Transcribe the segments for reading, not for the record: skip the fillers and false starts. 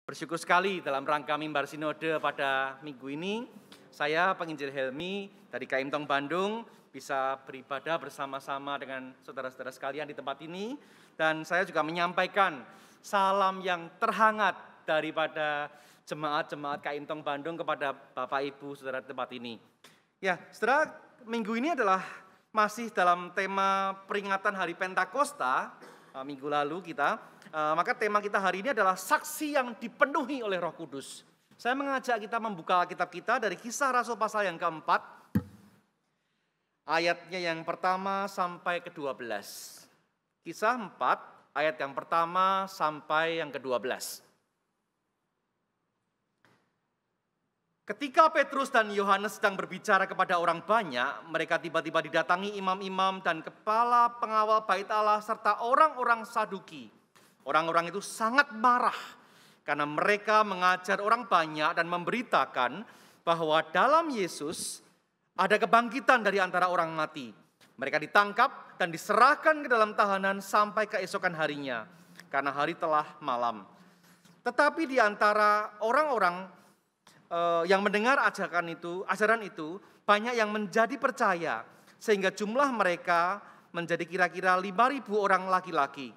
Bersyukur sekali dalam rangka mimbar sinode pada minggu ini, saya penginjil Helmi dari KM Tong Bandung bisa beribadah bersama-sama dengan saudara-saudara sekalian di tempat ini. Dan saya juga menyampaikan salam yang terhangat daripada jemaat-jemaat KM Tong Bandung kepada Bapak Ibu saudara di tempat ini. Ya, saudara, minggu ini adalah masih dalam tema peringatan Hari Pentakosta. Minggu lalu maka tema kita hari ini adalah saksi yang dipenuhi oleh Roh Kudus. Saya mengajak kita membuka Alkitab kita dari Kisah Rasul pasal yang keempat, ayatnya yang pertama sampai ke-12. Kisah 4, ayat yang pertama sampai yang ke-12. Ketika Petrus dan Yohanes sedang berbicara kepada orang banyak, mereka tiba-tiba didatangi imam-imam dan kepala pengawal bait Allah serta orang-orang Saduki. Orang-orang itu sangat marah karena mereka mengajar orang banyak dan memberitakan bahwa dalam Yesus ada kebangkitan dari antara orang mati. Mereka ditangkap dan diserahkan ke dalam tahanan sampai keesokan harinya karena hari telah malam. Tetapi di antara orang-orang yang mendengar ajaran itu banyak yang menjadi percaya sehingga jumlah mereka menjadi kira-kira 5.000 orang laki-laki.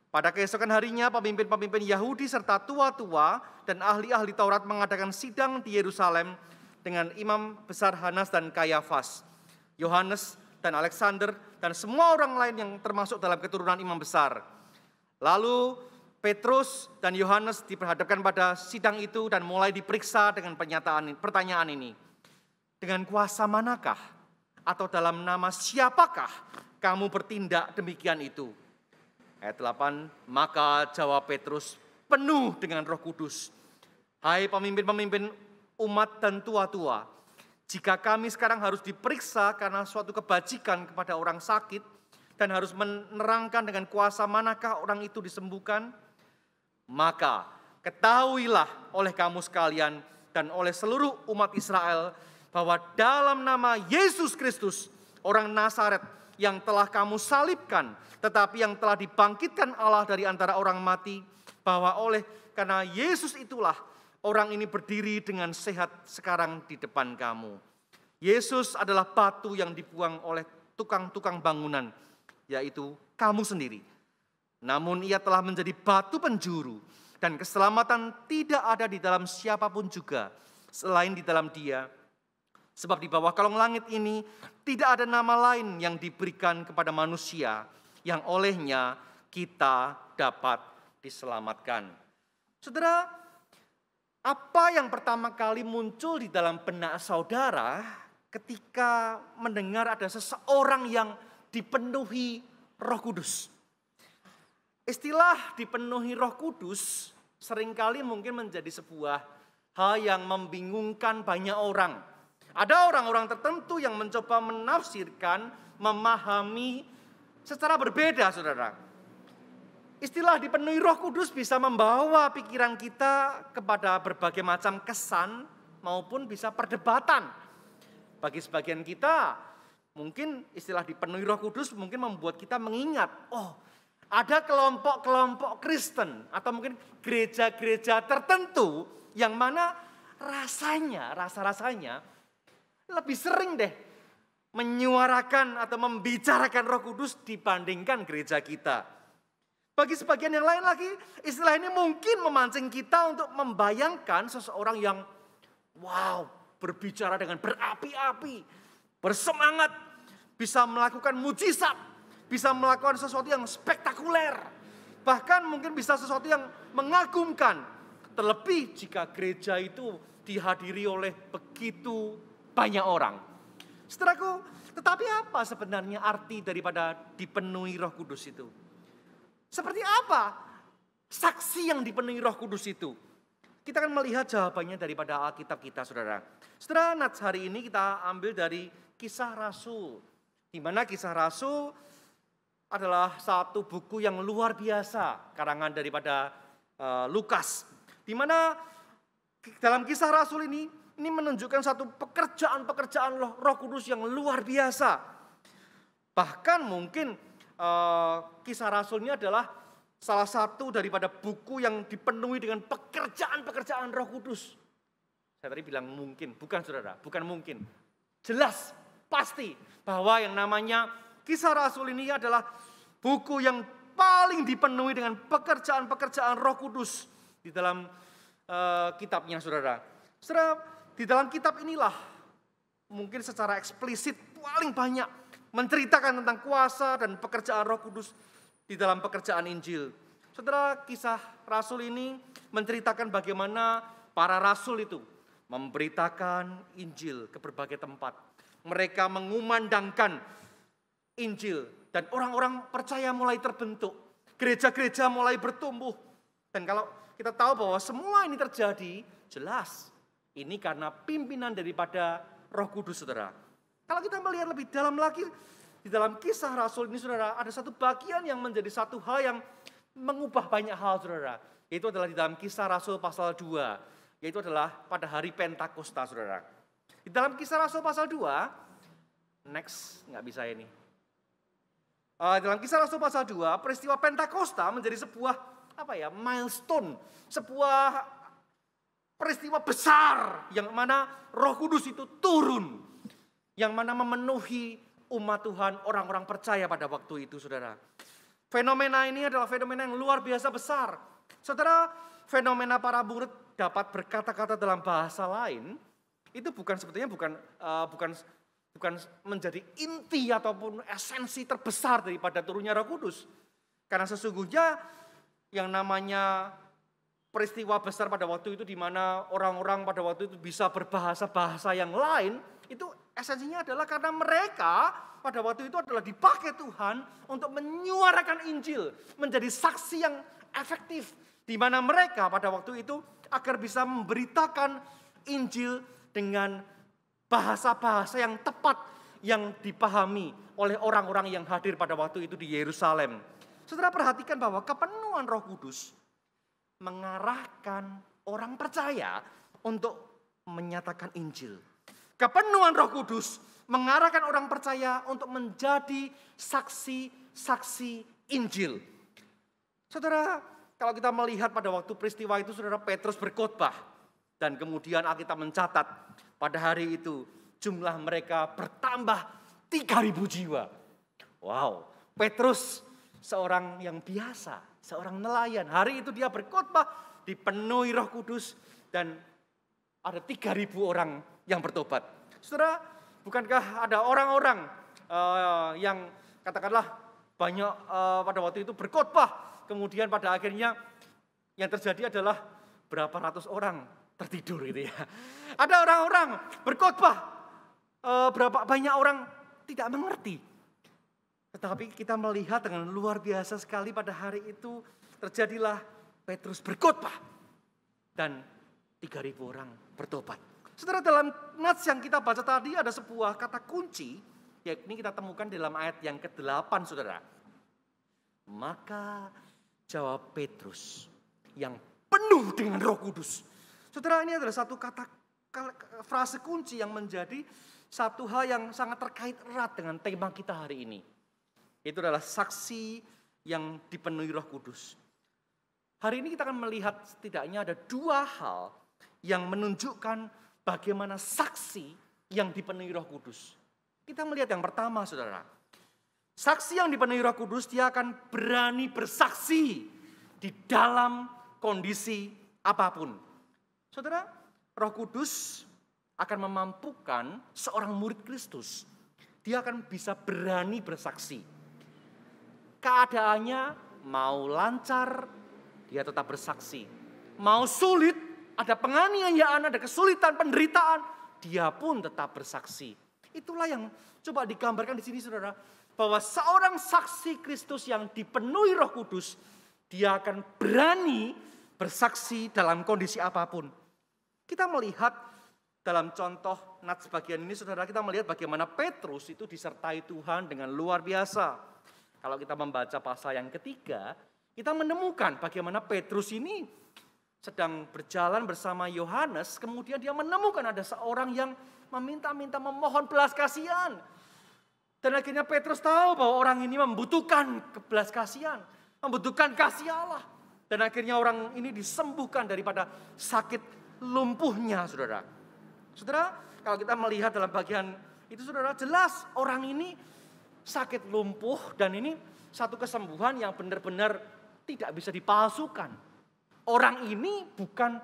Pada keesokan harinya pemimpin-pemimpin Yahudi serta tua-tua dan ahli-ahli Taurat mengadakan sidang di Yerusalem dengan imam besar Hanas dan Kayafas, Yohanes dan Alexander dan semua orang lain yang termasuk dalam keturunan imam besar. Lalu Petrus dan Yohanes diperhadapkan pada sidang itu dan mulai diperiksa dengan pertanyaan ini. Dengan kuasa manakah atau dalam nama siapakah kamu bertindak demikian itu? Ayat 8, maka jawab Petrus penuh dengan Roh Kudus. Hai pemimpin-pemimpin umat dan tua-tua, jika kami sekarang harus diperiksa karena suatu kebajikan kepada orang sakit dan harus menerangkan dengan kuasa manakah orang itu disembuhkan, maka ketahuilah oleh kamu sekalian dan oleh seluruh umat Israel bahwa dalam nama Yesus Kristus, orang Nazaret yang telah kamu salibkan, tetapi yang telah dibangkitkan Allah dari antara orang mati, bahwa karena Yesus itulah orang ini berdiri dengan sehat sekarang di depan kamu. Yesus adalah batu yang dibuang oleh tukang-tukang bangunan, yaitu kamu sendiri. Namun ia telah menjadi batu penjuru dan keselamatan tidak ada di dalam siapapun juga selain di dalam Dia. Sebab di bawah kolong langit ini tidak ada nama lain yang diberikan kepada manusia yang olehnya kita dapat diselamatkan. Saudara, apa yang pertama kali muncul di dalam benak saudara ketika mendengar ada seseorang yang dipenuhi Roh Kudus? Istilah dipenuhi Roh Kudus seringkali mungkin menjadi sebuah hal yang membingungkan banyak orang. Ada orang-orang tertentu yang mencoba menafsirkan, memahami secara berbeda, saudara. Istilah dipenuhi Roh Kudus bisa membawa pikiran kita kepada berbagai macam kesan maupun bisa perdebatan. Bagi sebagian kita, mungkin istilah dipenuhi Roh Kudus mungkin membuat kita mengingat, ada kelompok-kelompok Kristen atau mungkin gereja-gereja tertentu yang mana rasa-rasanya lebih sering menyuarakan atau membicarakan Roh Kudus dibandingkan gereja kita. Bagi sebagian yang lain lagi, istilah ini mungkin memancing kita untuk membayangkan seseorang yang berbicara dengan berapi-api, bersemangat, bisa melakukan mujizat, bisa melakukan sesuatu yang spektakuler, bahkan mungkin bisa sesuatu yang mengagumkan. Terlebih jika gereja itu dihadiri oleh begitu banyak orang. Saudaraku, tetapi apa sebenarnya arti daripada dipenuhi Roh Kudus itu? Seperti apa saksi yang dipenuhi Roh Kudus itu? Kita akan melihat jawabannya daripada Alkitab kita, saudara. Saudara, nats hari ini kita ambil dari Kisah Rasul, di mana Kisah Rasul adalah satu buku yang luar biasa, karangan daripada Lukas. Di mana dalam Kisah Rasul ini menunjukkan satu pekerjaan Roh Kudus yang luar biasa. Bahkan mungkin Kisah Rasul ini adalah salah satu daripada buku yang dipenuhi dengan pekerjaan-pekerjaan Roh Kudus. Saya tadi bilang mungkin, bukan saudara, bukan mungkin. Jelas, pasti bahwa yang namanya Kisah Rasul ini adalah buku yang paling dipenuhi dengan pekerjaan-pekerjaan Roh Kudus di dalam kitabnya saudara. Saudara, di dalam kitab inilah mungkin secara eksplisit paling banyak menceritakan tentang kuasa dan pekerjaan Roh Kudus di dalam pekerjaan Injil. Saudara, Kisah Rasul ini menceritakan bagaimana para rasul itu memberitakan Injil ke berbagai tempat. Mereka mengumandangkan Injil dan orang-orang percaya mulai terbentuk. Gereja-gereja mulai bertumbuh. Dan kalau kita tahu bahwa semua ini terjadi, jelas ini karena pimpinan daripada Roh Kudus, saudara. Kalau kita melihat lebih dalam lagi, di dalam Kisah Rasul ini, saudara, ada satu bagian yang menjadi satu hal yang mengubah banyak hal, saudara. Yaitu adalah di dalam Kisah Rasul pasal 2. Yaitu adalah pada hari Pentakosta, saudara. Di dalam Kisah Rasul pasal 2, next, nggak bisa ini. Dalam Kisah Rasul pasal 2, peristiwa Pentakosta menjadi sebuah milestone, sebuah peristiwa besar yang mana Roh Kudus itu turun, yang mana memenuhi umat Tuhan, orang-orang percaya pada waktu itu, saudara. Fenomena ini adalah fenomena yang luar biasa besar. Saudara, fenomena para murid dapat berkata-kata dalam bahasa lain, itu sebetulnya bukan menjadi inti ataupun esensi terbesar daripada turunnya Roh Kudus. Karena sesungguhnya yang namanya peristiwa besar pada waktu itu di mana orang-orang pada waktu itu bisa berbahasa-bahasa yang lain, itu esensinya adalah karena mereka pada waktu itu adalah dipakai Tuhan untuk menyuarakan Injil, menjadi saksi yang efektif di mana mereka pada waktu itu agar bisa memberitakan Injil dengan bahasa-bahasa yang tepat yang dipahami oleh orang-orang yang hadir pada waktu itu di Yerusalem. Saudara, perhatikan bahwa kepenuhan Roh Kudus mengarahkan orang percaya untuk menyatakan Injil. Kepenuhan Roh Kudus mengarahkan orang percaya untuk menjadi saksi-saksi Injil. Saudara, kalau kita melihat pada waktu peristiwa itu, saudara, Petrus berkhotbah. Dan kemudian Alkitab mencatat pada hari itu jumlah mereka bertambah 3.000 jiwa. Wow, Petrus seorang yang biasa, seorang nelayan. Hari itu dia berkhotbah, dipenuhi Roh Kudus dan ada 3.000 orang yang bertobat. Saudara, bukankah ada orang-orang yang katakanlah banyak pada waktu itu berkhotbah, kemudian pada akhirnya yang terjadi adalah berapa ratus orang tertidur gitu ya. Ada orang-orang berkhotbah, berapa banyak orang tidak mengerti. Tetapi kita melihat dengan luar biasa sekali pada hari itu terjadilah Petrus berkhotbah dan 3.000 orang bertobat. Saudara, dalam nats yang kita baca tadi ada sebuah kata kunci, yakni kita temukan dalam ayat yang ke-8, saudara. Maka jawab Petrus yang penuh dengan Roh Kudus. Saudara, ini adalah satu frase kunci yang menjadi satu hal yang sangat terkait erat dengan tema kita hari ini. Itu adalah saksi yang dipenuhi Roh Kudus. Hari ini kita akan melihat setidaknya ada 2 hal yang menunjukkan bagaimana saksi yang dipenuhi Roh Kudus. Kita melihat yang pertama, saudara. Saksi yang dipenuhi Roh Kudus, dia akan berani bersaksi di dalam kondisi apapun. Saudara, Roh Kudus akan memampukan seorang murid Kristus. Dia akan bisa berani bersaksi. Keadaannya mau lancar, dia tetap bersaksi. Mau sulit, ada penganiayaan, ada kesulitan, penderitaan, dia pun tetap bersaksi. Itulah yang coba digambarkan di sini, saudara. Bahwa seorang saksi Kristus yang dipenuhi Roh Kudus, dia akan berani bersaksi dalam kondisi apapun. Kita melihat dalam contoh nats bagian ini, saudara, kita melihat bagaimana Petrus itu disertai Tuhan dengan luar biasa. Kalau kita membaca pasal yang ketiga, kita menemukan bagaimana Petrus ini sedang berjalan bersama Yohanes, kemudian dia menemukan ada seorang yang meminta-minta memohon belas kasihan. Dan akhirnya Petrus tahu bahwa orang ini membutuhkan belas kasihan. membutuhkan kasih Allah. Dan akhirnya orang ini disembuhkan daripada sakit lumpuhnya, saudara. Saudara, kalau kita melihat dalam bagian itu, saudara, jelas orang ini sakit lumpuh dan ini satu kesembuhan yang benar-benar tidak bisa dipalsukan. Orang ini bukan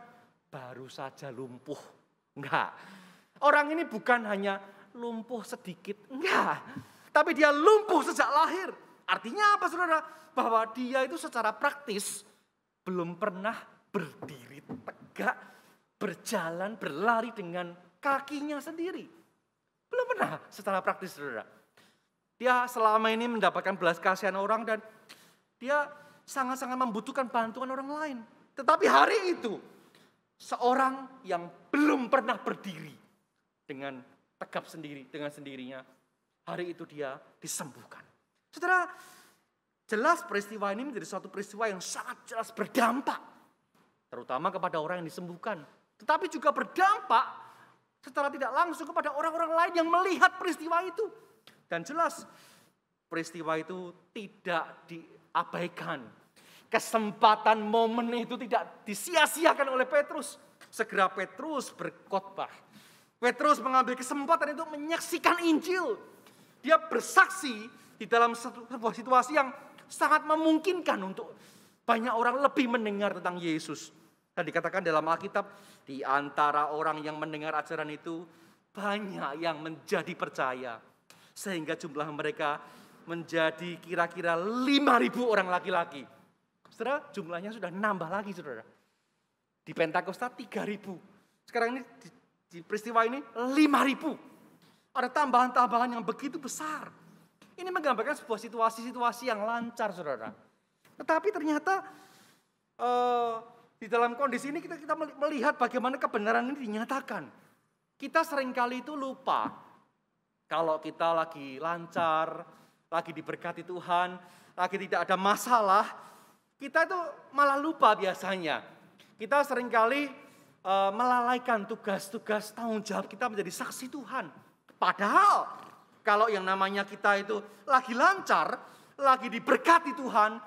baru saja lumpuh, enggak. Orang ini bukan hanya lumpuh sedikit, enggak. Tapi dia lumpuh sejak lahir. Artinya apa, saudara? Bahwa dia itu secara praktis belum pernah berdiri tegak, berjalan, berlari dengan kakinya sendiri. Belum pernah secara praktis, saudara. Dia selama ini mendapatkan belas kasihan orang dan dia sangat-sangat membutuhkan bantuan orang lain. Tetapi hari itu, seorang yang belum pernah berdiri dengan tegap sendiri, dengan sendirinya, hari itu dia disembuhkan. Saudara, jelas peristiwa ini menjadi suatu peristiwa yang sangat jelas berdampak. Terutama kepada orang yang disembuhkan. Tetapi juga berdampak secara tidak langsung kepada orang-orang lain yang melihat peristiwa itu. Dan jelas peristiwa itu tidak diabaikan. Kesempatan momen itu tidak disia-siakan oleh Petrus. Segera Petrus berkhotbah. Petrus mengambil kesempatan itu menyaksikan Injil. Dia bersaksi di dalam sebuah situasi yang sangat memungkinkan untuk banyak orang lebih mendengar tentang Yesus. Dan dikatakan dalam Alkitab, di antara orang yang mendengar ajaran itu, banyak yang menjadi percaya. Sehingga jumlah mereka menjadi kira-kira 5.000 orang laki-laki. Saudara, jumlahnya sudah nambah lagi, saudara. Di Pentakosta 3.000. Sekarang ini di peristiwa ini 5.000. Ada tambahan-tambahan yang begitu besar. Ini menggambarkan sebuah situasi-situasi yang lancar, saudara. Tetapi ternyata di dalam kondisi ini kita melihat bagaimana kebenaran ini dinyatakan. Kita seringkali itu lupa kalau kita lagi lancar, lagi diberkati Tuhan, lagi tidak ada masalah, kita itu malah lupa biasanya. Kita seringkali melalaikan tugas-tugas tanggung jawab kita menjadi saksi Tuhan. Padahal kalau yang namanya kita itu lagi lancar, lagi diberkati Tuhan,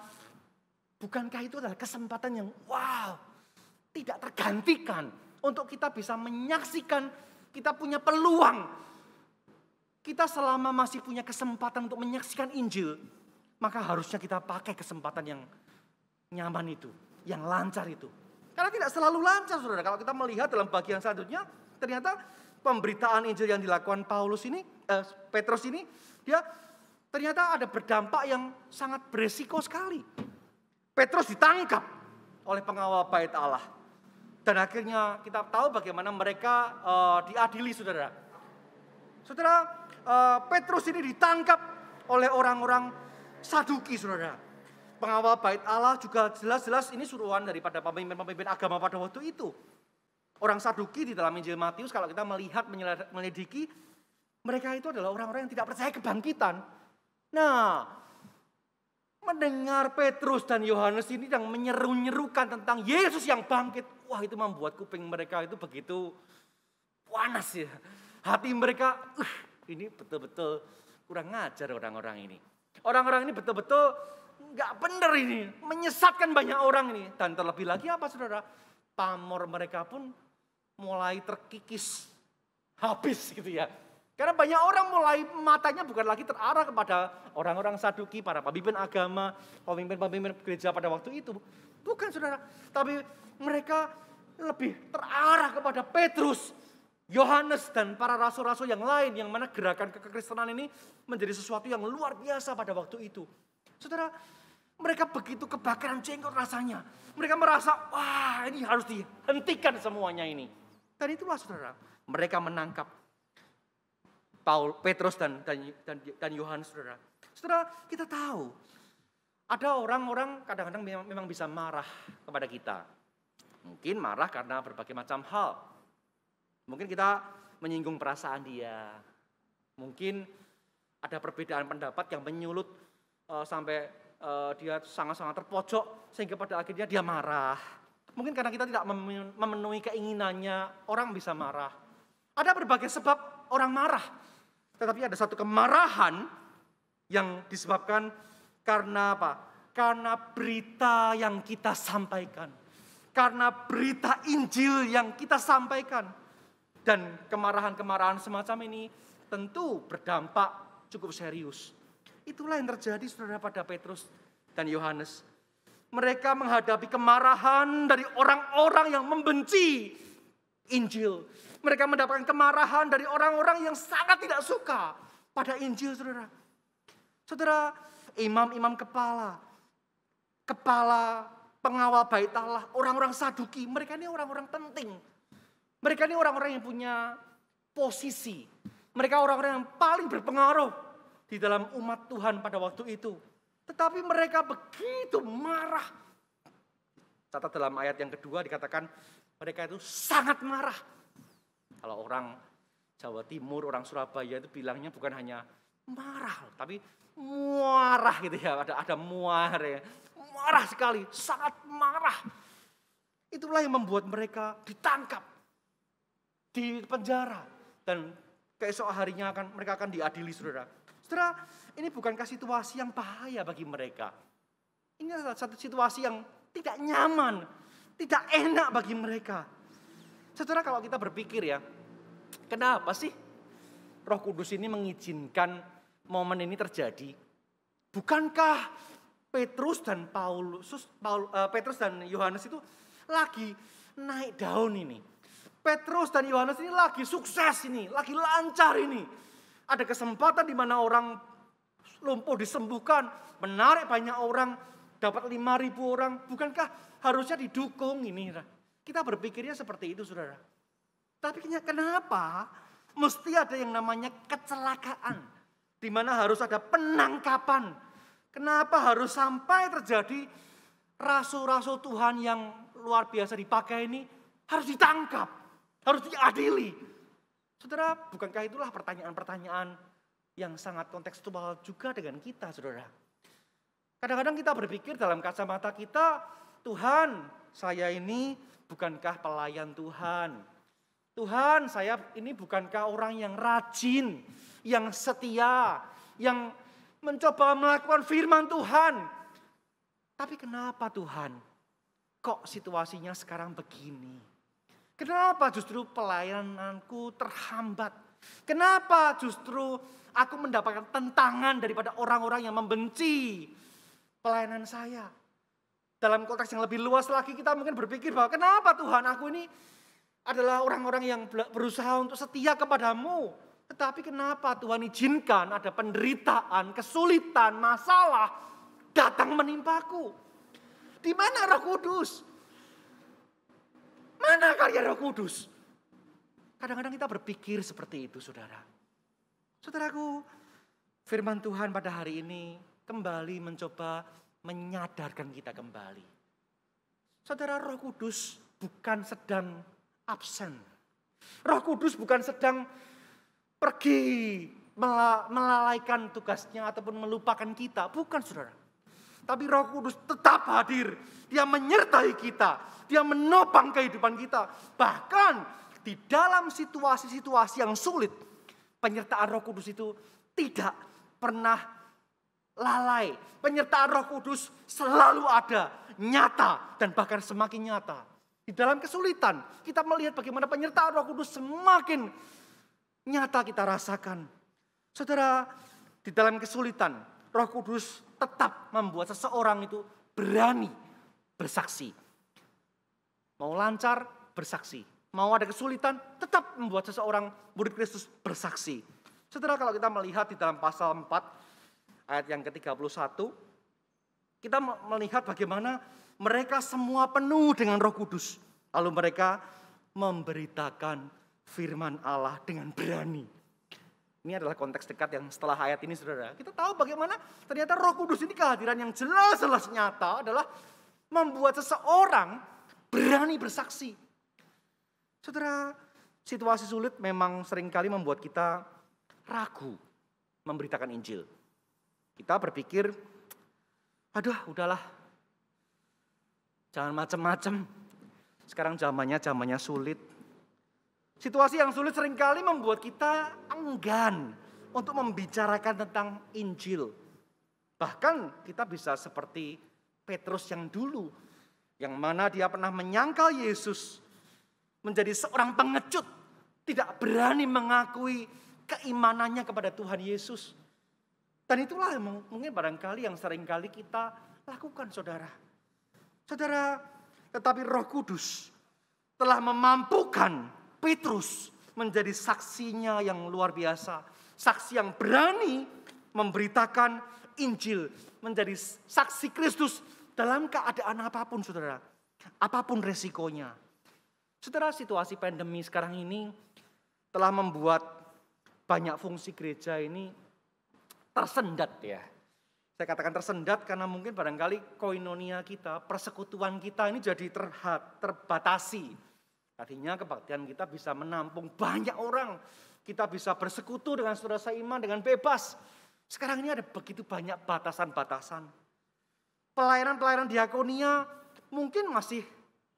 bukankah itu adalah kesempatan yang wow, tidak tergantikan untuk kita bisa menyaksikan, kita punya peluang. Kita selama masih punya kesempatan untuk menyaksikan Injil, maka harusnya kita pakai kesempatan yang nyaman itu, yang lancar itu. Karena tidak selalu lancar, saudara. Kalau kita melihat dalam bagian selanjutnya, ternyata pemberitaan Injil yang dilakukan Petrus ini, dia ternyata ada berdampak yang sangat beresiko sekali. Petrus ditangkap oleh pengawal bait Allah. Dan akhirnya kita tahu bagaimana mereka diadili, saudara. Saudara, Petrus ini ditangkap oleh orang-orang Saduki, saudara. Pengawal bait Allah juga jelas-jelas ini suruhan daripada pemimpin-pemimpin agama pada waktu itu. Orang Saduki di dalam Injil Matius, kalau kita melihat, menyelidiki, mereka itu adalah orang-orang yang tidak percaya kebangkitan. Nah, mendengar Petrus dan Yohanes ini yang menyeru-nyerukan tentang Yesus yang bangkit, wah itu membuat kuping mereka itu begitu panas ya. Hati mereka, ini betul-betul kurang ngajar orang-orang ini. Orang-orang ini betul-betul nggak benar ini, menyesatkan banyak orang ini. Dan terlebih lagi apa, saudara? Pamor mereka pun mulai terkikis, habis gitu ya. Karena banyak orang mulai matanya bukan lagi terarah kepada orang-orang Saduki, para pemimpin agama, pemimpin-pemimpin gereja pada waktu itu. Bukan, saudara. Tapi mereka lebih terarah kepada Petrus, Yohanes, dan para rasul-rasul yang lain. Yang mana gerakan kekristenan ini menjadi sesuatu yang luar biasa pada waktu itu. Saudara, mereka begitu kebakaran jenggot rasanya. Mereka merasa, wah ini harus dihentikan semuanya ini. Dan itulah, saudara, mereka menangkap Petrus dan Yohanes, saudara. Saudara, kita tahu ada orang-orang kadang-kadang memang bisa marah kepada kita. Mungkin marah karena berbagai macam hal. Mungkin kita menyinggung perasaan dia. Mungkin ada perbedaan pendapat yang menyulut sampai dia sangat-sangat terpojok sehingga pada akhirnya dia marah. Mungkin karena kita tidak memenuhi keinginannya, orang bisa marah. Ada berbagai sebab orang marah. Tetapi ada satu kemarahan yang disebabkan karena apa? karena berita yang kita sampaikan. Karena berita Injil yang kita sampaikan. Dan kemarahan-kemarahan semacam ini tentu berdampak cukup serius. Itulah yang terjadi saudara pada Petrus dan Yohanes. Mereka menghadapi kemarahan dari orang-orang yang membenci Injil. Mereka mendapatkan kemarahan dari orang-orang yang sangat tidak suka pada Injil, saudara. Saudara, imam-imam kepala pengawal bait Allah, orang-orang Saduki, mereka ini orang-orang penting. Mereka ini orang-orang yang punya posisi. Mereka orang-orang yang paling berpengaruh di dalam umat Tuhan pada waktu itu. Tetapi mereka begitu marah. Catat dalam ayat yang kedua dikatakan mereka itu sangat marah. Kalau orang Jawa Timur, orang Surabaya itu bilangnya bukan hanya marah, tapi muarah gitu ya. Ada muar ya. Marah sekali, sangat marah. Itulah yang membuat mereka ditangkap, di penjara. Dan keesok harinya mereka akan diadili, saudara. Saudara, ini bukankah situasi yang bahaya bagi mereka? Ini adalah satu situasi yang tidak nyaman, tidak enak bagi mereka. Saudara, kalau kita berpikir ya, kenapa sih Roh Kudus ini mengizinkan momen ini terjadi? Bukankah Petrus dan Petrus dan Yohanes itu lagi naik daun ini? Petrus dan Yohanes ini lagi sukses ini, lagi lancar ini. Ada kesempatan di mana orang lumpuh disembuhkan, menarik banyak orang, dapat 5.000 orang. Bukankah harusnya didukung ini? Kita berpikirnya seperti itu, saudara. Tapi kenapa mesti ada yang namanya kecelakaan? Di mana harus ada penangkapan. Kenapa harus sampai terjadi rasul-rasul Tuhan yang luar biasa dipakai ini harus ditangkap, harus diadili? Saudara, bukankah itulah pertanyaan-pertanyaan yang sangat kontekstual juga dengan kita, saudara? Kadang-kadang kita berpikir dalam kacamata kita, Tuhan, saya ini bukankah pelayan Tuhan? Tuhan, saya ini bukankah orang yang rajin, yang setia, yang mencoba melakukan firman Tuhan. Tapi kenapa Tuhan, kok situasinya sekarang begini? Kenapa justru pelayananku terhambat? Kenapa justru aku mendapatkan tentangan daripada orang-orang yang membenci pelayanan saya? Dalam konteks yang lebih luas lagi kita mungkin berpikir bahwa kenapa Tuhan aku ini adalah orang-orang yang berusaha untuk setia kepadamu. Tetapi kenapa Tuhan izinkan ada penderitaan, kesulitan, masalah datang menimpaku? Di mana Roh Kudus? Mana karya Roh Kudus? Kadang-kadang kita berpikir seperti itu, saudara. Saudaraku, firman Tuhan pada hari ini kembali mencoba menyadarkan kita kembali. Saudara, Roh Kudus bukan sedang absen. Roh Kudus bukan sedang pergi melalaikan tugasnya ataupun melupakan kita. Bukan, saudara. Tapi Roh Kudus tetap hadir. Dia menyertai kita. Dia menopang kehidupan kita. Bahkan di dalam situasi-situasi yang sulit, penyertaan Roh Kudus itu tidak pernah lalai. Penyertaan Roh Kudus selalu ada, nyata, dan bahkan semakin nyata. Di dalam kesulitan, kita melihat bagaimana penyertaan Roh Kudus semakin nyata kita rasakan. Saudara, di dalam kesulitan, Roh Kudus tetap membuat seseorang itu berani bersaksi. Mau lancar, bersaksi. Mau ada kesulitan, tetap membuat seseorang murid Kristus bersaksi. Saudara, kalau kita melihat di dalam pasal 4, ayat yang ke-31, kita melihat bagaimana mereka semua penuh dengan Roh Kudus. Lalu mereka memberitakan firman Allah dengan berani. Ini adalah konteks dekat yang setelah ayat ini, saudara. Kita tahu bagaimana ternyata Roh Kudus ini kehadiran yang jelas-jelas nyata adalah membuat seseorang berani bersaksi. Saudara, situasi sulit memang seringkali membuat kita ragu memberitakan Injil. Kita berpikir, aduh udahlah, jangan macam-macam. Sekarang zamannya sulit. Situasi yang sulit seringkali membuat kita enggan untuk membicarakan tentang Injil. Bahkan kita bisa seperti Petrus yang dulu, yang mana dia pernah menyangkal Yesus menjadi seorang pengecut, tidak berani mengakui keimanannya kepada Tuhan Yesus. Dan itulah mungkin barangkali yang seringkali kita lakukan, saudara. Saudara, tetapi Roh Kudus telah memampukan Petrus menjadi saksinya yang luar biasa. Saksi yang berani memberitakan Injil, menjadi saksi Kristus dalam keadaan apapun, saudara. Apapun resikonya. Saudara, situasi pandemi sekarang ini telah membuat banyak fungsi gereja ini tersendat ya. Saya katakan tersendat karena mungkin barangkali koinonia kita, persekutuan kita ini jadi terbatasi. Tadinya kebaktian kita bisa menampung banyak orang. Kita bisa bersekutu dengan saudara seiman dengan bebas. Sekarang ini ada begitu banyak batasan-batasan. Pelayanan-pelayanan diakonia mungkin masih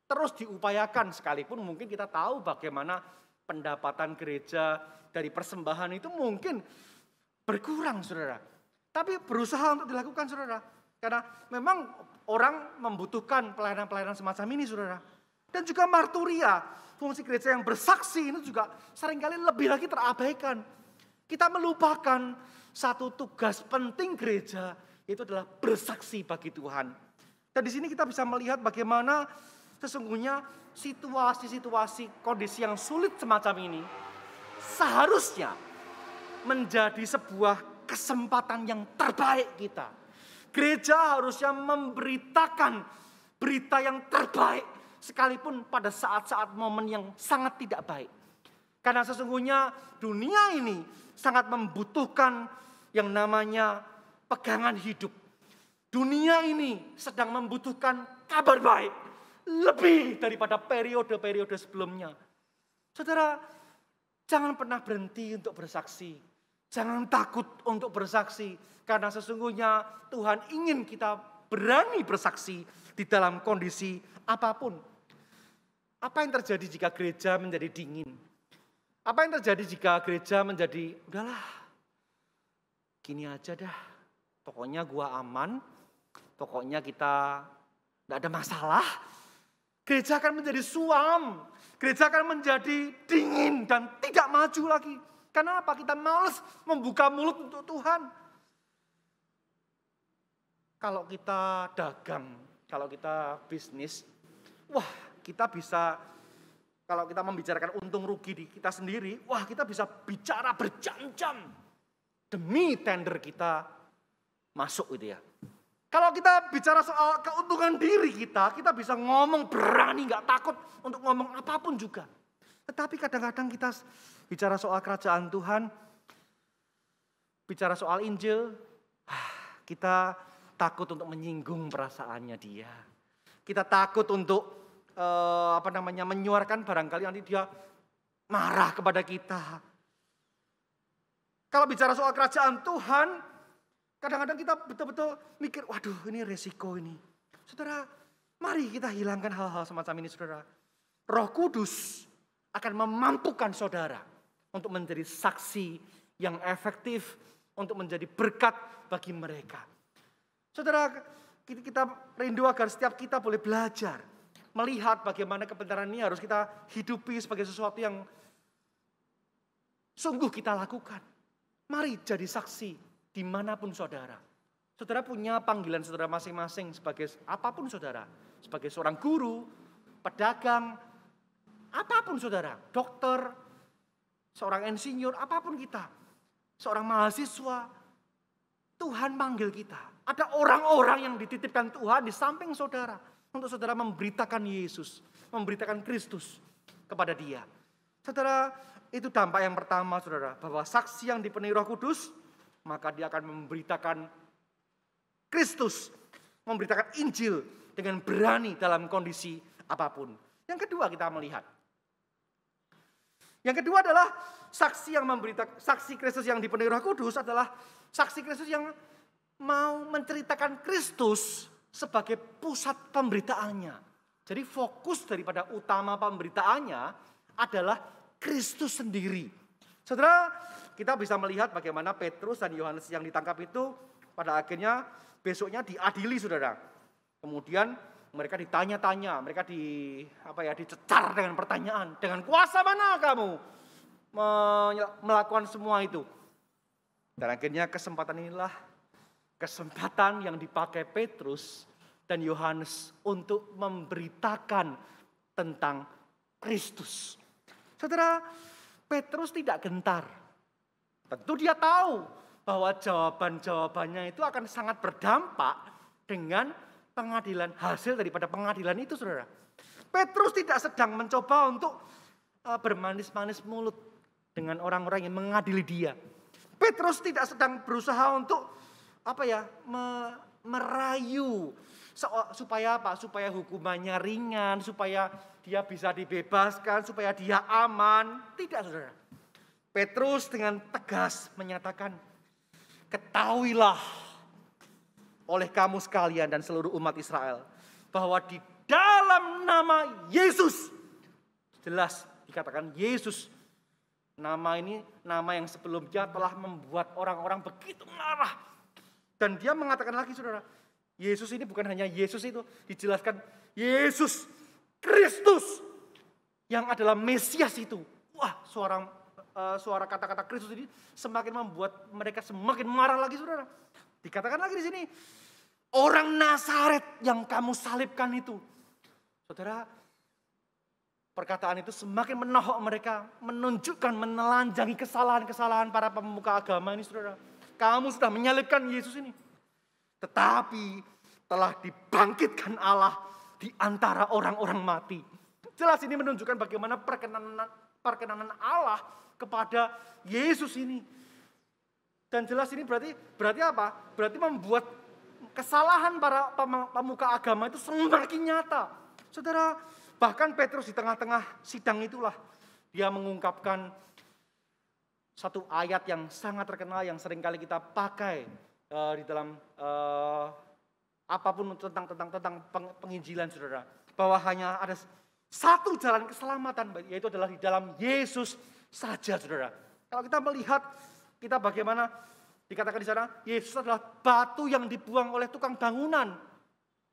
terus diupayakan, sekalipun mungkin kita tahu bagaimana pendapatan gereja dari persembahan itu mungkin berkurang, saudara. Tapi berusaha untuk dilakukan, saudara. Karena memang orang membutuhkan pelayanan-pelayanan semacam ini, saudara. Dan juga marturia, fungsi gereja yang bersaksi ini juga seringkali lebih lagi terabaikan. Kita melupakan satu tugas penting gereja, yaitu adalah bersaksi bagi Tuhan. Dan di sini kita bisa melihat bagaimana sesungguhnya situasi-situasi kondisi yang sulit semacam ini seharusnya menjadi sebuah kesempatan yang terbaik kita. Gereja harusnya memberitakan berita yang terbaik sekalipun pada saat-saat momen yang sangat tidak baik. Karena sesungguhnya dunia ini sangat membutuhkan yang namanya pegangan hidup. Dunia ini sedang membutuhkan kabar baik lebih daripada periode-periode sebelumnya. Saudara, jangan pernah berhenti untuk bersaksi. Jangan takut untuk bersaksi. Karena sesungguhnya Tuhan ingin kita berani bersaksi di dalam kondisi apapun. Apa yang terjadi jika gereja menjadi dingin? Apa yang terjadi jika gereja menjadi, udahlah, gini aja dah. Pokoknya gua aman. Pokoknya kita gak ada masalah. Gereja akan menjadi suam. Gereja akan menjadi dingin dan tidak maju lagi. Karena apa? Kita malas membuka mulut untuk Tuhan. Kalau kita dagang, kalau kita bisnis, wah kita bisa, kalau kita membicarakan untung rugi di kita sendiri, wah kita bisa bicara berjam-jam demi tender kita masuk gitu ya. Kalau kita bicara soal keuntungan diri kita bisa ngomong berani, gak takut untuk ngomong apapun juga. Tetapi kadang-kadang kita bicara soal kerajaan Tuhan, bicara soal Injil, kita takut untuk menyinggung perasaannya dia. Kita takut untuk menyuarakan barangkali nanti dia marah kepada kita. Kalau bicara soal kerajaan Tuhan, kadang-kadang kita betul-betul mikir, waduh ini resiko ini. Saudara, mari kita hilangkan hal-hal semacam ini, saudara. Roh Kudus akan memampukan saudara untuk menjadi saksi yang efektif, untuk menjadi berkat bagi mereka. Saudara, kita rindu agar setiap kita boleh belajar, melihat bagaimana kebenaran ini harus kita hidupi sebagai sesuatu yang sungguh kita lakukan. Mari jadi saksi dimanapun saudara. Saudara punya panggilan saudara masing-masing sebagai apapun saudara. Sebagai seorang guru, pedagang, apapun saudara, dokter, seorang insinyur, apapun kita. Seorang mahasiswa, Tuhan manggil kita. Ada orang-orang yang dititipkan Tuhan di samping saudara. Untuk saudara memberitakan Yesus, memberitakan Kristus kepada dia. Saudara, itu dampak yang pertama saudara. Bahwa saksi yang dipenuhi Roh Kudus, maka dia akan memberitakan Kristus. Memberitakan Injil dengan berani dalam kondisi apapun. Yang kedua kita melihat. Yang kedua adalah saksi yang memberitakan, saksi Kristus yang dipenuhi Roh Kudus adalah saksi Kristus yang mau menceritakan Kristus sebagai pusat pemberitaannya. Jadi fokus daripada utama pemberitaannya adalah Kristus sendiri. Saudara, kita bisa melihat bagaimana Petrus dan Yohanes yang ditangkap itu Pada akhirnya besoknya diadili, saudara. Kemudian mereka ditanya-tanya, mereka dicecar dengan pertanyaan. Dengan kuasa mana kamu melakukan semua itu? Dan akhirnya kesempatan inilah kesempatan yang dipakai Petrus dan Yohanes untuk memberitakan tentang Kristus. Saudara, Petrus tidak gentar. Tentu dia tahu bahwa jawaban-jawabannya itu akan sangat berdampak dengan pengadilan, hasil daripada pengadilan itu, saudara. Petrus tidak sedang mencoba untuk bermanis-manis mulut dengan orang-orang yang mengadili dia. Petrus tidak sedang berusaha untuk merayu supaya apa? Supaya hukumannya ringan, supaya dia bisa dibebaskan, supaya dia aman. Tidak, saudara. Petrus dengan tegas menyatakan, ketahuilah oleh kamu sekalian dan seluruh umat Israel, bahwa di dalam nama Yesus, jelas dikatakan Yesus, nama ini nama yang sebelumnya telah membuat orang-orang begitu marah. Dan dia mengatakan lagi, saudara, Yesus ini bukan hanya Yesus, itu dijelaskan Yesus Kristus yang adalah Mesias itu. Wah, suara kata-kata Kristus ini semakin membuat mereka semakin marah lagi, saudara. Dikatakan lagi di sini, orang Nazaret yang kamu salibkan itu. Saudara, perkataan itu semakin menohok mereka, menunjukkan, menelanjangi kesalahan-kesalahan para pemuka agama ini, saudara. Kamu sudah menyalibkan Yesus ini. Tetapi telah dibangkitkan Allah di antara orang-orang mati. Jelas ini menunjukkan bagaimana perkenanan Allah kepada Yesus ini. Dan jelas ini berarti apa? Berarti membuat kesalahan para pemuka agama itu semakin nyata. Saudara, bahkan Petrus di tengah-tengah sidang itulah dia mengungkapkan satu ayat yang sangat terkenal yang seringkali kita pakai di dalam apapun tentang penginjilan, saudara. Bahwa hanya ada satu jalan keselamatan, yaitu adalah di dalam Yesus saja, saudara. Kalau kita melihat, kita bagaimana dikatakan di sana, Yesus adalah batu yang dibuang oleh tukang bangunan,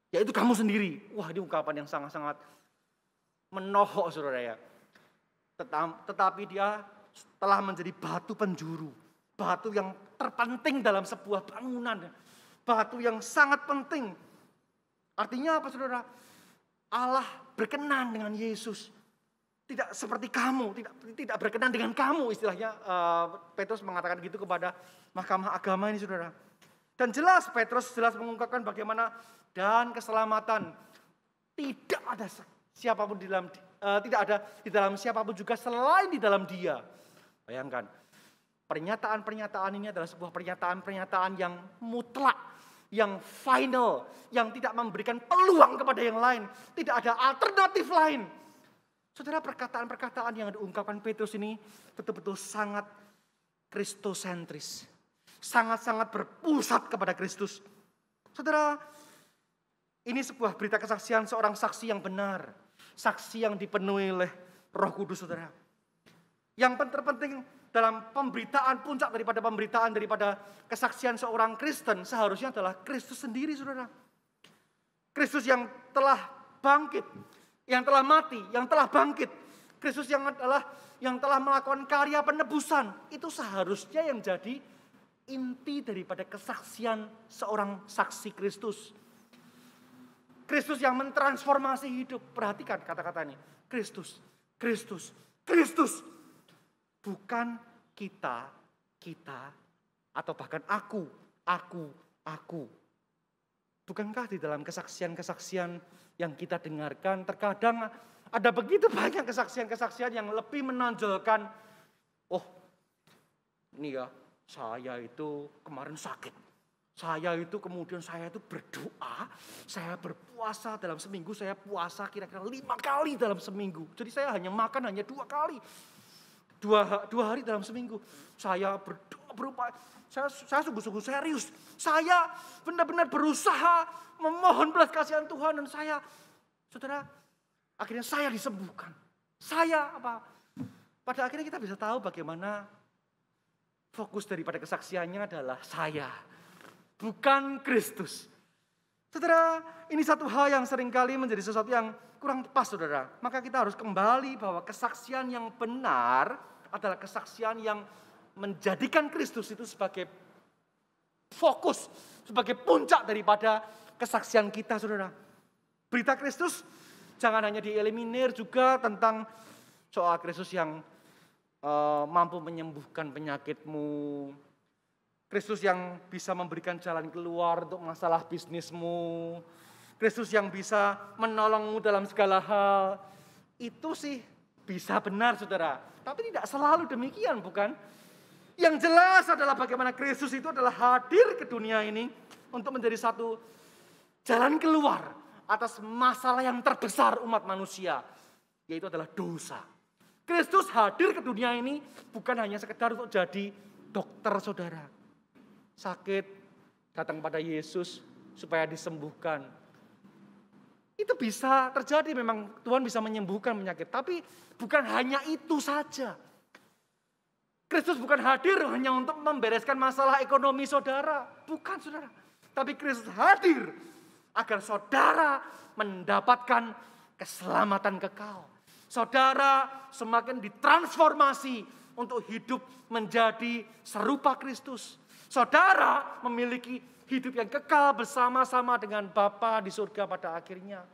yaitu kamu sendiri. Wah, ini ungkapan yang sangat-sangat menohok, saudara ya. Tetapi dia telah menjadi batu penjuru, batu yang terpenting dalam sebuah bangunan, batu yang sangat penting. Artinya apa, saudara? Allah berkenan dengan Yesus. Tidak seperti kamu, tidak berkenan dengan kamu, istilahnya Petrus mengatakan gitu kepada mahkamah agama ini, saudara. Dan jelas Petrus mengungkapkan bagaimana dan keselamatan tidak ada siapapun tidak ada di dalam siapapun juga selain di dalam Dia. Bayangkan, pernyataan-pernyataan ini adalah sebuah pernyataan-pernyataan yang mutlak, yang final, yang tidak memberikan peluang kepada yang lain. Tidak ada alternatif lain. Saudara, perkataan-perkataan yang diungkapkan Petrus ini betul-betul sangat kristosentris. Sangat-sangat berpusat kepada Kristus. Saudara, ini sebuah berita kesaksian seorang saksi yang benar. Saksi yang dipenuhi oleh Roh Kudus, saudara. Yang terpenting dalam pemberitaan, puncak daripada pemberitaan, daripada kesaksian seorang Kristen seharusnya adalah Kristus sendiri, saudara. Kristus yang telah bangkit, yang telah mati, yang telah bangkit. Kristus yang telah melakukan karya penebusan. Itu seharusnya yang jadi inti daripada kesaksian seorang saksi Kristus. Kristus yang mentransformasi hidup. Perhatikan kata-kata ini. Kristus, Kristus, Kristus. Bukan kita, atau bahkan aku. Bukankah di dalam kesaksian-kesaksian yang kita dengarkan, terkadang ada begitu banyak kesaksian-kesaksian yang lebih menonjolkan, oh ini ya, saya itu kemarin sakit. Saya itu kemudian saya itu berdoa, saya berpuasa dalam seminggu, saya puasa kira-kira 5 kali dalam seminggu. Jadi saya hanya makan 2 kali. Dua hari dalam seminggu. Saya berdoa, berupaya. Saya sungguh-sungguh serius. Saya benar-benar berusaha memohon belas kasihan Tuhan. Dan saya, saudara, akhirnya saya disembuhkan. Pada akhirnya kita bisa tahu bagaimana fokus daripada kesaksiannya adalah saya. bukan Kristus. Saudara, ini satu hal yang seringkali menjadi sesuatu yang kurang pas, saudara. Maka kita harus kembali bahwa kesaksian yang benar adalah kesaksian yang menjadikan Kristus itu sebagai fokus, sebagai puncak daripada kesaksian kita, saudara. Berita Kristus jangan hanya dieliminir juga tentang soal Kristus yang mampu menyembuhkan penyakitmu. Kristus yang bisa memberikan jalan keluar untuk masalah bisnismu. Kristus yang bisa menolongmu dalam segala hal. Itu sih bisa benar, saudara. Tapi tidak selalu demikian, bukan? Yang jelas adalah bagaimana Kristus itu adalah hadir ke dunia ini untuk menjadi satu jalan keluar atas masalah yang terbesar umat manusia, yaitu adalah dosa. Kristus hadir ke dunia ini bukan hanya sekedar untuk jadi dokter, saudara. Sakit, datang pada Yesus supaya disembuhkan. Itu bisa terjadi, memang Tuhan bisa menyembuhkan penyakit. Tapi bukan hanya itu saja. Kristus bukan hadir hanya untuk membereskan masalah ekonomi saudara. Bukan, saudara. Tapi Kristus hadir agar saudara mendapatkan keselamatan kekal. Saudara semakin ditransformasi untuk hidup menjadi serupa Kristus. Saudara memiliki hidup yang kekal bersama-sama dengan Bapa di surga pada akhirnya.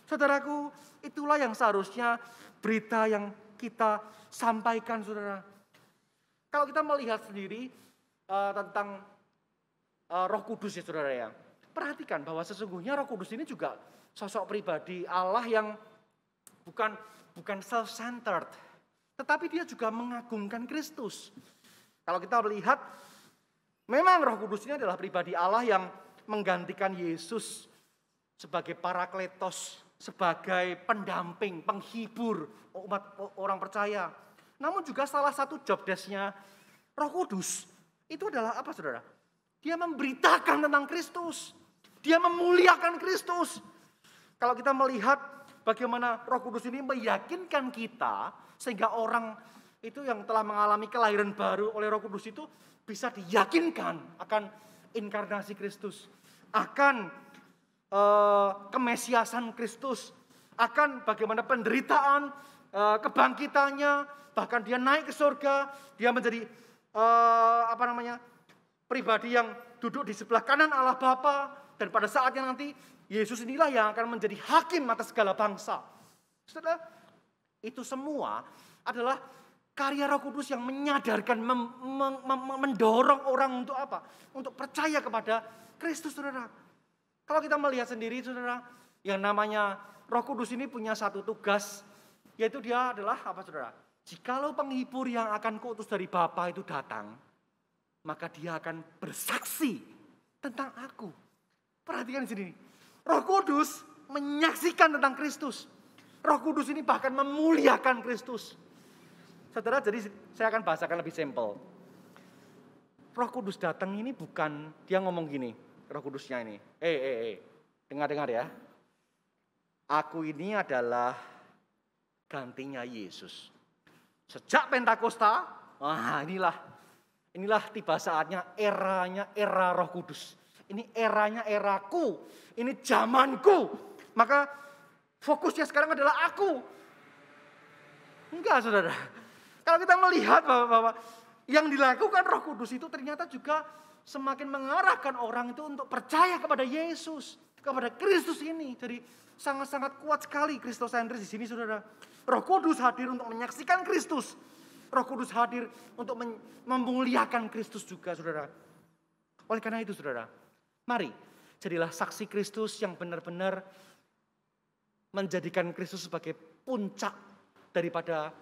Saudaraku, itulah yang seharusnya berita yang kita sampaikan, saudara. Kalau kita melihat sendiri tentang Roh Kudus ya, saudara ya. Perhatikan bahwa sesungguhnya Roh Kudus ini juga sosok pribadi Allah yang bukan self-centered, tetapi dia juga mengagungkan Kristus. Kalau kita melihat, memang Roh Kudus ini adalah pribadi Allah yang menggantikan Yesus sebagai parakletos, sebagai pendamping, penghibur umat orang percaya. Namun juga salah satu job desk-nya Roh Kudus itu adalah apa, saudara? Dia memberitakan tentang Kristus. Dia memuliakan Kristus. Kalau kita melihat bagaimana Roh Kudus ini meyakinkan kita, sehingga orang itu yang telah mengalami kelahiran baru oleh Roh Kudus itu bisa diyakinkan akan inkarnasi Kristus, akan kemesiasan Kristus, akan bagaimana penderitaan, kebangkitannya, bahkan dia naik ke surga, dia menjadi pribadi yang duduk di sebelah kanan Allah Bapa, dan pada saatnya nanti Yesus inilah yang akan menjadi hakim atas segala bangsa. Saudara, itu semua adalah karya Roh Kudus yang menyadarkan, mendorong orang untuk apa? Untuk percaya kepada Kristus, saudara. Kalau kita melihat sendiri, saudara, yang namanya Roh Kudus ini punya satu tugas, yaitu dia adalah apa, saudara? Jikalau penghibur yang akan kuutus dari Bapa itu datang, maka dia akan bersaksi tentang aku. Perhatikan di sini. Roh Kudus menyaksikan tentang Kristus. Roh Kudus ini bahkan memuliakan Kristus. Saudara, jadi saya akan bahasakan lebih simpel. Roh Kudus datang ini bukan, dia ngomong gini, Roh Kudusnya ini. Dengar ya. Aku ini adalah gantinya Yesus. Sejak Pentakosta, inilah tiba saatnya era Roh Kudus. Ini eranya eraku, ini zamanku. Maka fokusnya sekarang adalah aku. Enggak, saudara. Kalau kita melihat bahwa yang dilakukan Roh Kudus itu ternyata juga semakin mengarahkan orang itu untuk percaya kepada Yesus, kepada Kristus ini. Jadi sangat-sangat kuat sekali kristosentris di sini, saudara. Roh Kudus hadir untuk menyaksikan Kristus. Roh Kudus hadir untuk memuliakan Kristus juga, saudara. Oleh karena itu, saudara, mari jadilah saksi Kristus yang benar-benar menjadikan Kristus sebagai puncak daripada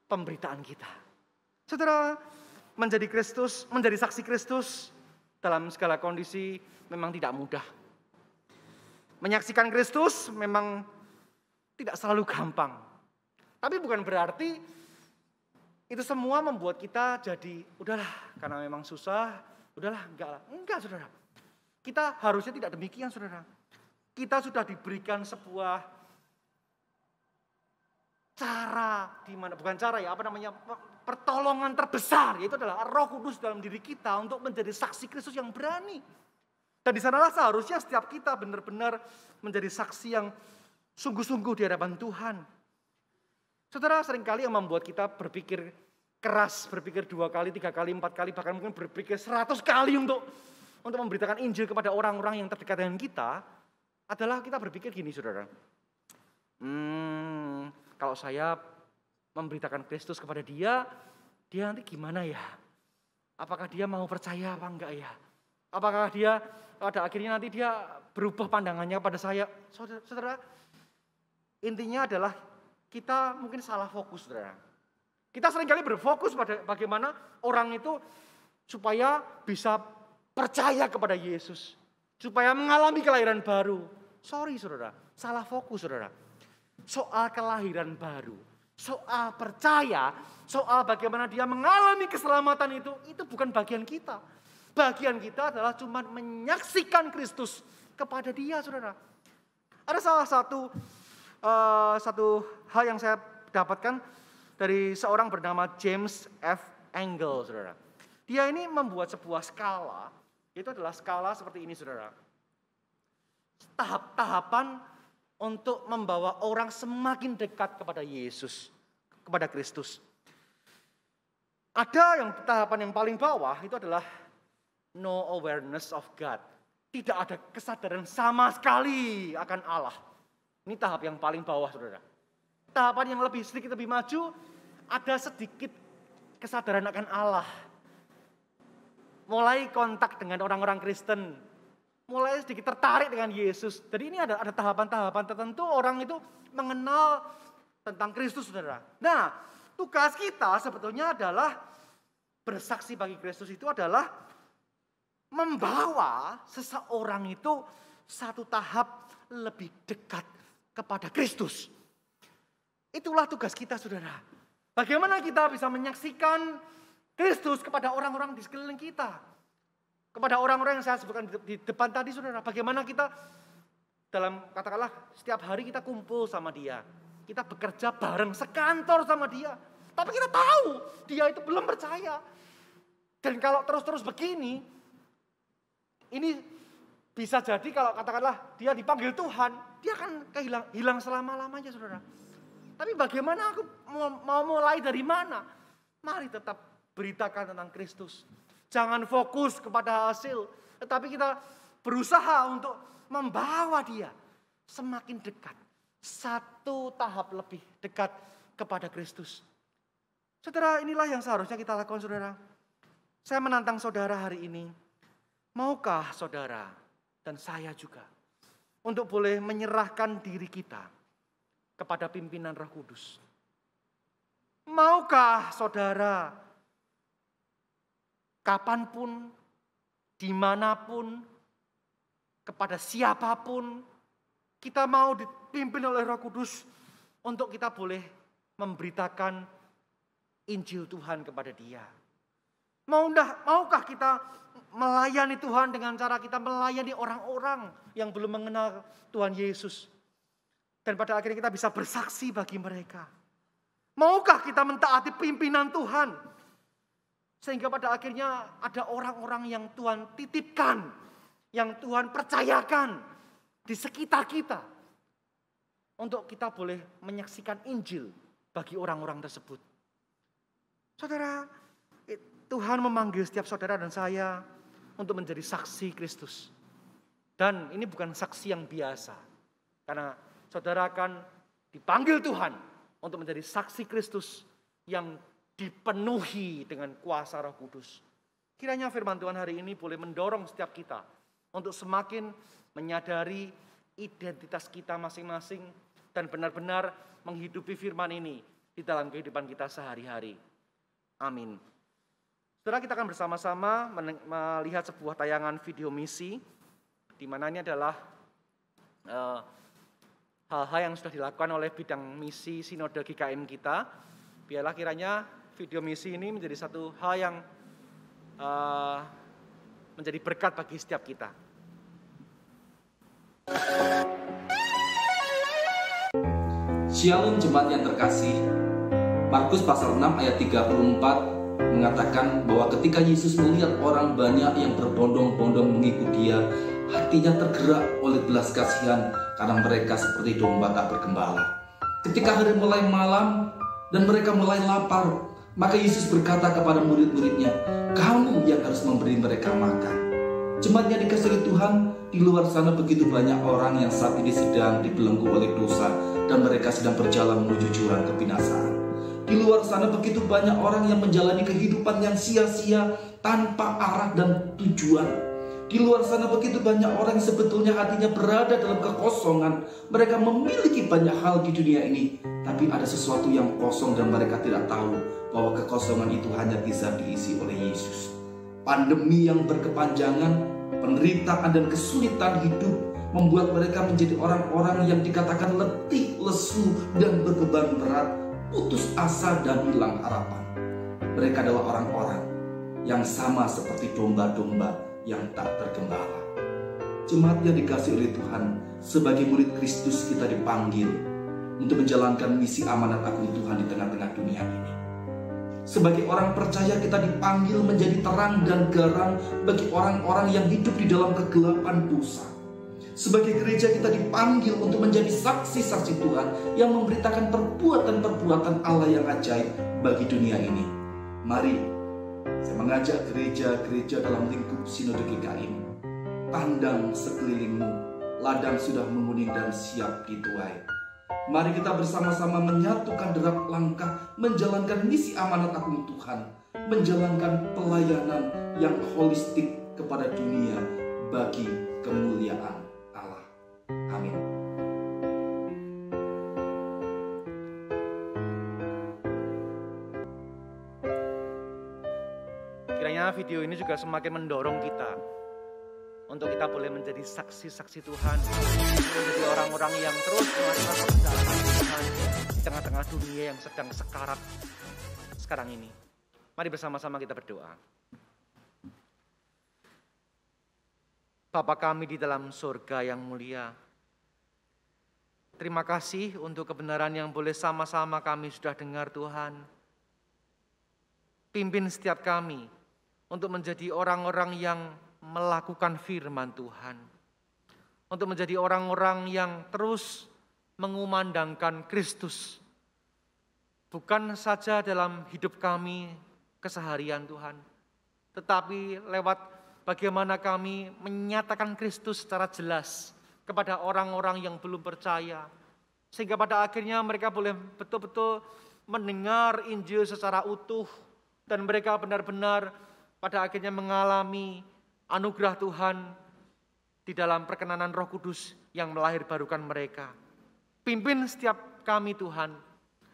pemberitaan kita. Saudara, menjadi saksi Kristus dalam segala kondisi memang tidak mudah. Menyaksikan Kristus memang tidak selalu gampang. Tapi bukan berarti itu semua membuat kita jadi, udahlah karena memang susah, udahlah enggak, saudara. Kita harusnya tidak demikian, saudara. Kita sudah diberikan sebuah pertolongan terbesar, yaitu adalah Roh Kudus dalam diri kita untuk menjadi saksi Kristus yang berani. Dan di sanalah seharusnya setiap kita benar-benar menjadi saksi yang sungguh-sungguh di hadapan Tuhan. Saudara, seringkali yang membuat kita berpikir keras, berpikir 2 kali, 3 kali, 4 kali, bahkan mungkin berpikir 100 kali untuk memberitakan Injil kepada orang-orang yang terdekat dengan kita, adalah kita berpikir gini, saudara. Kalau saya memberitakan Kristus kepada dia nanti gimana ya? Apakah dia mau percaya apa enggak ya? Apakah dia pada akhirnya nanti dia berubah pandangannya pada saya? Saudara, intinya adalah kita mungkin salah fokus, saudara. Kita seringkali berfokus pada bagaimana orang itu supaya bisa percaya kepada Yesus. Supaya mengalami kelahiran baru. Sorry saudara, salah fokus saudara. Soal kelahiran baru, soal percaya, soal bagaimana dia mengalami keselamatan itu bukan bagian kita. Bagian kita adalah cuma menyaksikan Kristus kepada dia, saudara. Ada salah satu hal yang saya dapatkan dari seorang bernama James F. Engel, saudara. Dia ini membuat sebuah skala, itu adalah skala seperti ini, saudara. Tahap-tahapan untuk membawa orang semakin dekat kepada Yesus, kepada Kristus. Ada yang tahapan yang paling bawah itu adalah no awareness of God. Tidak ada kesadaran sama sekali akan Allah. Ini tahap yang paling bawah, saudara. Tahapan yang sedikit lebih maju, ada sedikit kesadaran akan Allah. Mulai kontak dengan orang-orang Kristen. Mulai sedikit tertarik dengan Yesus. Jadi ini ada tahapan-tahapan tertentu orang itu mengenal tentang Kristus, saudara. Nah, tugas kita sebetulnya adalah bersaksi bagi Kristus itu adalah membawa seseorang itu satu tahap lebih dekat kepada Kristus. Itulah tugas kita, saudara. Bagaimana kita bisa menyaksikan Kristus kepada orang-orang di sekeliling kita. Kepada orang-orang yang saya sebutkan di depan tadi, saudara. Bagaimana kita dalam katakanlah setiap hari kita kumpul sama dia. Kita bekerja bareng sekantor sama dia. Tapi kita tahu dia itu belum percaya. Dan kalau terus-terus begini, ini bisa jadi kalau katakanlah dia dipanggil Tuhan, dia akan hilang selama-lamanya, saudara. Tapi bagaimana aku mau mulai dari mana? Mari tetap beritakan tentang Kristus. Jangan fokus kepada hasil, tetapi kita berusaha untuk membawa dia semakin dekat. Satu tahap lebih dekat kepada Kristus. Saudara, inilah yang seharusnya kita lakukan, saudara. Saya menantang saudara hari ini. Maukah saudara dan saya juga untuk boleh menyerahkan diri kita kepada pimpinan Roh Kudus? Maukah saudara kapanpun, dimanapun, kepada siapapun, kita mau dipimpin oleh Roh Kudus untuk kita boleh memberitakan Injil Tuhan kepada dia. Maukah kita melayani Tuhan dengan cara kita melayani orang-orang yang belum mengenal Tuhan Yesus. Dan pada akhirnya kita bisa bersaksi bagi mereka. Maukah kita mentaati pimpinan Tuhan? Sehingga pada akhirnya ada orang-orang yang Tuhan titipkan, yang Tuhan percayakan di sekitar kita. Untuk kita boleh menyaksikan Injil bagi orang-orang tersebut. Saudara, Tuhan memanggil setiap saudara dan saya untuk menjadi saksi Kristus. Dan ini bukan saksi yang biasa. Karena saudara akan dipanggil Tuhan untuk menjadi saksi Kristus yang dipenuhi dengan kuasa Roh Kudus. Kiranya firman Tuhan hari ini boleh mendorong setiap kita untuk semakin menyadari identitas kita masing-masing dan benar-benar menghidupi firman ini di dalam kehidupan kita sehari-hari. Amin. Saudara, kita akan bersama-sama melihat sebuah tayangan video misi, di mana ini adalah hal-hal yang sudah dilakukan oleh bidang misi Sinode GKM kita. Biarlah kiranya video misi ini menjadi satu hal yang menjadi berkat bagi setiap kita. Shalom jemaat yang terkasih. Markus pasal 6 ayat 34 mengatakan bahwa ketika Yesus melihat orang banyak yang berbondong-bondong mengikuti dia, hatinya tergerak oleh belas kasihan karena mereka seperti domba tak bergembala. Ketika hari mulai malam dan mereka mulai lapar, maka Yesus berkata kepada murid-muridnya, "Kamu yang harus memberi mereka makan." Jemaat yang dikasihi oleh Tuhan, di luar sana begitu banyak orang yang saat ini sedang dibelenggu oleh dosa dan mereka sedang berjalan menuju jurang kebinasaan. Di luar sana begitu banyak orang yang menjalani kehidupan yang sia-sia tanpa arah dan tujuan. Di luar sana begitu banyak orang yang sebetulnya hatinya berada dalam kekosongan. Mereka memiliki banyak hal di dunia ini, tapi ada sesuatu yang kosong dan mereka tidak tahu bahwa kekosongan itu hanya bisa diisi oleh Yesus. Pandemi yang berkepanjangan, penderitaan dan kesulitan hidup membuat mereka menjadi orang-orang yang dikatakan letih, lesu, dan berbeban berat, putus asa dan hilang harapan. Mereka adalah orang-orang yang sama seperti domba-domba yang tak bergembala. Jemaat yang dikasihi oleh Tuhan, sebagai murid Kristus kita dipanggil untuk menjalankan misi amanat agung Tuhan di tengah-tengah dunia ini. Sebagai orang percaya kita dipanggil menjadi terang dan garam bagi orang-orang yang hidup di dalam kegelapan dosa. Sebagai gereja kita dipanggil untuk menjadi saksi-saksi Tuhan yang memberitakan perbuatan-perbuatan Allah yang ajaib bagi dunia ini. Mari, saya mengajak gereja-gereja dalam lingkup Sinode GKI. Pandang sekelilingmu, ladang sudah menguning dan siap dituai. Mari kita bersama-sama menyatukan derap langkah, menjalankan misi amanat agung Tuhan, menjalankan pelayanan yang holistik kepada dunia bagi kemuliaan Allah. Amin. Kiranya video ini juga semakin mendorong kita untuk kita boleh menjadi saksi-saksi Tuhan, menjadi orang-orang yang terus melakukan perjalanan Tuhan di tengah-tengah dunia yang sedang sekarat sekarang ini. Mari bersama-sama kita berdoa. Bapa kami di dalam surga yang mulia, terima kasih untuk kebenaran yang boleh sama-sama kami sudah dengar Tuhan. Pimpin setiap kami untuk menjadi orang-orang yang melakukan firman Tuhan, untuk menjadi orang-orang yang terus mengumandangkan Kristus, bukan saja dalam hidup kami keseharian Tuhan, tetapi lewat bagaimana kami menyatakan Kristus secara jelas kepada orang-orang yang belum percaya, sehingga pada akhirnya mereka boleh betul-betul mendengar Injil secara utuh, dan mereka benar-benar pada akhirnya mengalami anugerah Tuhan di dalam perkenanan Roh Kudus yang melahirbarukan mereka. Pimpin setiap kami Tuhan,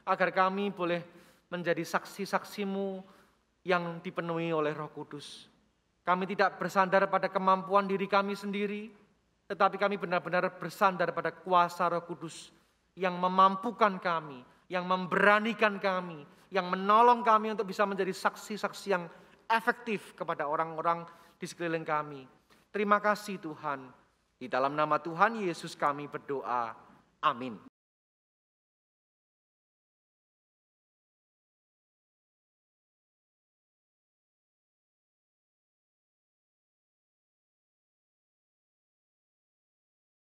agar kami boleh menjadi saksi-saksi-Mu yang dipenuhi oleh Roh Kudus. Kami tidak bersandar pada kemampuan diri kami sendiri, tetapi kami benar-benar bersandar pada kuasa Roh Kudus yang memampukan kami, yang memberanikan kami, yang menolong kami untuk bisa menjadi saksi-saksi yang efektif kepada orang-orang di sekeliling kami. Terima kasih Tuhan. Di dalam nama Tuhan Yesus kami berdoa. Amin.